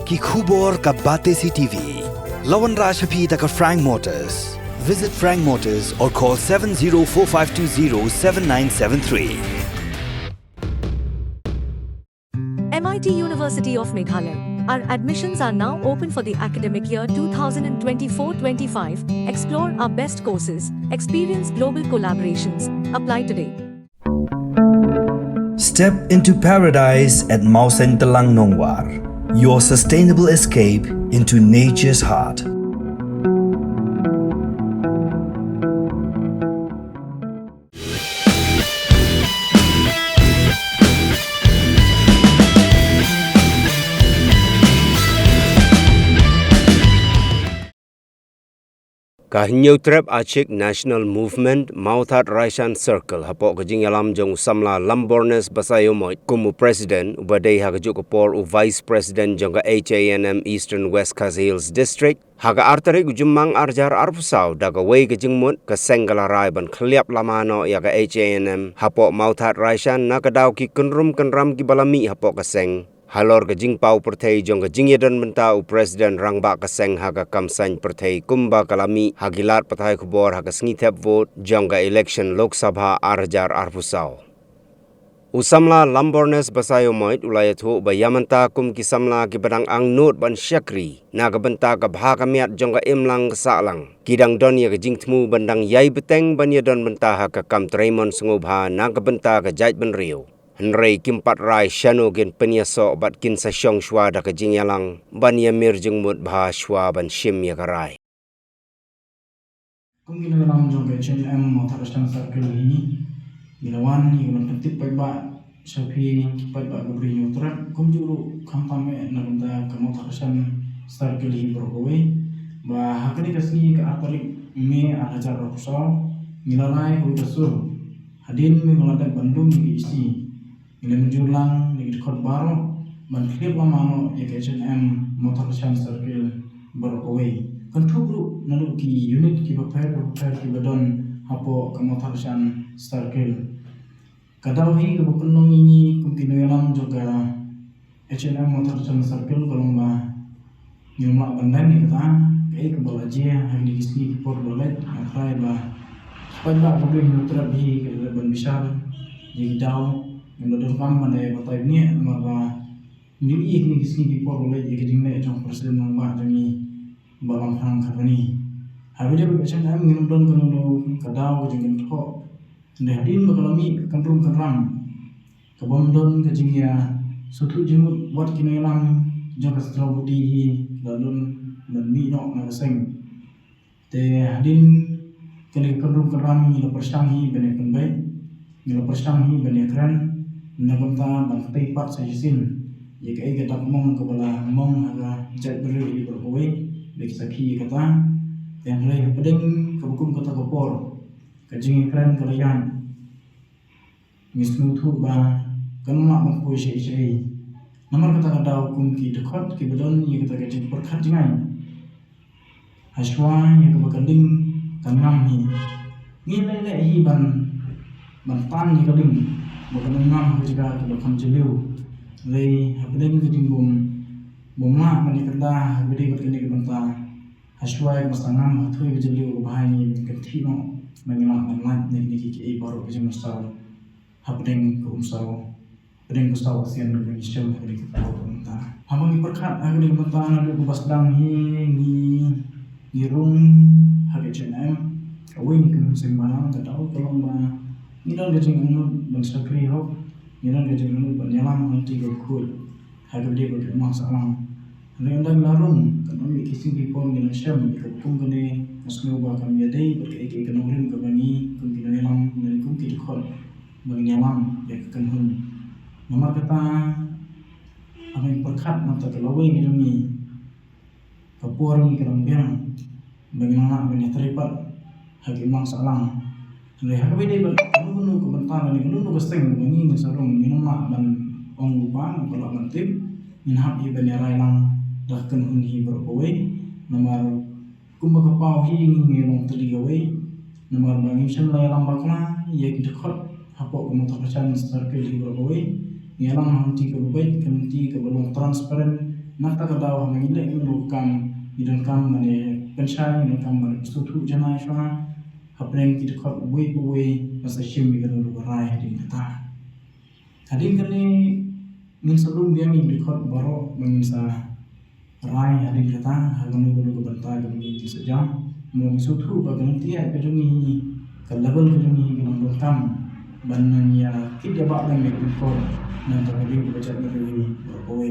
ki khubor ka Bate CTV. Lawan Rashaphi taka Frank Motors. Visit Frank Motors or call 7045207973. MIT University of Meghalaya. Our admissions are now open for the academic year 2024-25. Explore our best courses, experience global collaborations. Apply today. Step into paradise at Mausen Telang Nongwar, your sustainable escape into nature's heart. Kahinyo trap Acik National Movement Mauthat Raisan Circle hapok kajing alam jong samla Lambornes Basayomoy kumu President ubadai hagajuk kapor u Vice President jong ka HANM Eastern West Khas Hills District haga artarik ujumang arjar arpusau daga way kajing mut ka senggala rai ban khliap lamano ya ka HANM hapok Mauthat Raisan nakadaw ki kenrum kenram ki balami hapok ka seng halor kajing pau pertai jong kajing yadan mentau Presiden rangba kaseng haga kamsany pertai kumba kalami hagilat patai kubor haga ngitep vote jong ka election Lok Sabha arjar arpusau. Usamla Lambornes Basayomoy ulayat ho bayamanta kum kisamla ki badang ang not ban syakri naga benta ka bhakamiat jong ka imlang kasalang kidang don ya kajing temu bandang yai beteng ban yadon benta haga kam Raymond Sungubha naga benta ka jait ban rio. Henry kimpat rai shano gen penyaso bat kin sa syong shwa da kajing yalang ban ya mir jeng mut bha shwa ban shim ya karai. Kung ginalang jong ka HNM Mauthat Circle ini ginawan ni gaman ketip pai ba sapi pai ba gabri nyutrat kum juru kampame na benda ka Mauthat Circle ini berkowe ba hakani kasni ka atarik me arajar roksau milalai hui kasur hadin me ngaladak Bandung ni isi Bila menjulang di dekot baru, menklip lamano ya HNM Mauthat Circle berkowe. Kentu bro nalu ki unit ki prepare ki badon hapo ke Mauthat Circle. Kadawi ke penong ini kumkino yalam juga HNM Mauthat Circle kalau ba nyumla bandan ni kata kai ke balajia hari kisni ki por balet atrai ba pada boleh nutrap bi ke ban bisar jadi daw yang ada kam mana batai ni maka ni ni kisni di por boleh jadi dinne jong presiden nombak demi balang hang karbani habis dia berkaitan dengan don kono kadau jeung tho ne hadin bakalami kanrum kanram kabom don kajingya sutu jemut buat kinelang jong kastra budi lalun dan mino ngaseng te hadin kene kanrum kanram ni persanghi bene penbai ni persanghi bene kran nagumta ban teipat sajisin jika ai gadak mong kabala mong haga jat beri berkowe bek sakhi kata yang lay pedeng kabukum kata kapor kajing kran kalayan misnu thu ba kanma mangkoi sei nomor kata kada hukum ki dekot ki bedon ni kata kajing perkhat jingai haswa yang kabakanding kanam ni ngilele hi ban tan ni kading bukan ngam ketika kita kamjeliu lei habdeng kejing bomma mani kada habdeng kene kebanta haswai masangam hathui kejeliu bahani kentino mangila mangat ni ki baru kejing masal habdeng ke umsau habdeng ke saw sian ke isem habdeng ke banta hamang perkat habdeng kebanta adu basdang ni ngirung HNM awin ke sembarang kadau tolong ba Nidal gajing anu ban sakri hok, nidal gajing anu ban yalam nanti gakul, hadir dia berkemah salam. Anda larung, kan kami kisah di pon dengan syam, ikutkum kene asmi ubah kami adai berkait kenorin kebani, kumkina yalam dan kumki dekol, bagi yalam ya kenhun. Nomor kata apa yang perkat mata kelawai ni demi kapur ni kerang biang, bagi anak bagi teripat, hakim mang salam. Leha kabeh dia gunu kebentar ni gunu besteng bani ni sarung minum mak ban ong lupa kalau mantip min hab i ban yarailang dah kan hunhi berkowe nomor kumba kapau hi ngi long teligawe nomor bangin shen la yalang bakna ye dekot hapo ko Mauthat Circle hi berkowe yalang hanti ke baik kanti ke belum transparan nakta ka daw mangile lu kam idon kam mane pensai idon kam mane stutu janai shwa hapreng ki khot we masa shim mi lu rai hadin kata hadin kali min sebelum dia min khot baro menginsa rai hadin kata hagan lu banta gam ni sejam mo stutu bagan tia ka jungi ka level ka jungi ka kam ban ya kidya ba dan me ko nan ta di baca ni berkowe